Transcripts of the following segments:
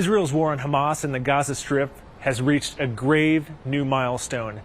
Israel's war on Hamas in the Gaza Strip has reached a grave new milestone.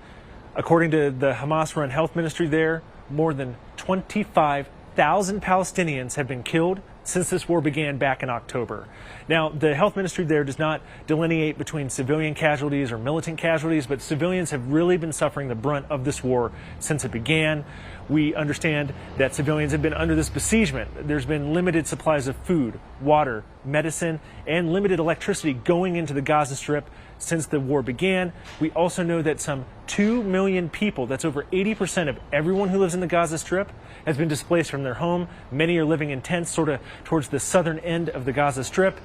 According to the Hamas-run health ministry there, more than 25,000 Palestinians have been killed since this war began back in October. Now, the health ministry there does not delineate between civilian casualties or militant casualties, but civilians have really been suffering the brunt of this war since it began. We understand that civilians have been under this besiegement. There's been limited supplies of food, water, medicine, and limited electricity going into the Gaza Strip since the war began. We also know that some 2 million people, that's over 80% of everyone who lives in the Gaza Strip, has been displaced from their home. Many are living in tents sort of towards the southern end of the Gaza Strip.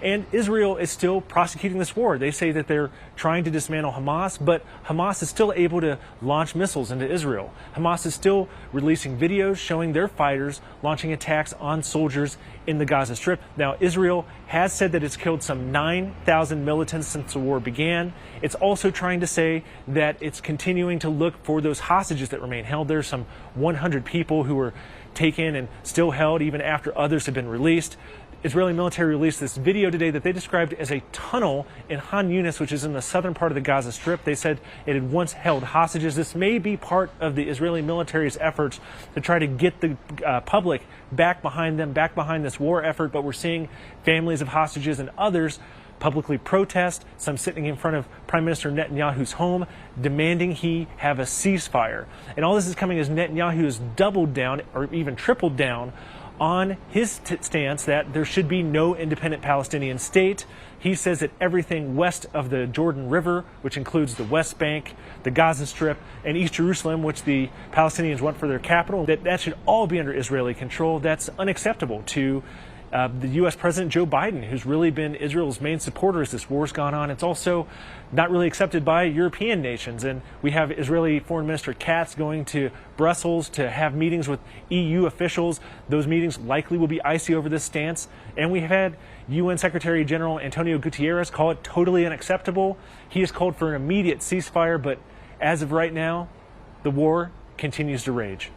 And Israel is still prosecuting this war. They say that they're trying to dismantle Hamas, but Hamas is still able to launch missiles into Israel. Hamas is still releasing videos showing their fighters launching attacks on soldiers in the Gaza Strip. Now, Israel has said that it's killed some 9,000 militants since the war began. It's also trying to say that it's continuing to look for those hostages that remain held. There's some 100 people who were taken and still held even after others have been released. Israeli military released this video today that they described as a tunnel in Khan Younis, which is in the southern part of the Gaza Strip. They said it had once held hostages. This may be part of the Israeli military's efforts to try to get the public back behind them, back behind this war effort. But we're seeing families of hostages and others publicly protest, some sitting in front of Prime Minister Netanyahu's home, demanding he have a ceasefire. And all this is coming as Netanyahu has doubled down or even tripled down on his stance that there should be no independent Palestinian state. He says that everything west of the Jordan River, which includes the West Bank, the Gaza Strip, and East Jerusalem, which the Palestinians want for their capital, that should all be under Israeli control. That's unacceptable to the U.S. President Joe Biden, who's really been Israel's main supporter as this war's gone on. It's also not really accepted by European nations. And we have Israeli Foreign Minister Katz going to Brussels to have meetings with EU officials. Those meetings likely will be icy over this stance. And we have had UN Secretary General Antonio Guterres call it totally unacceptable. He has called for an immediate ceasefire, but as of right now, the war continues to rage.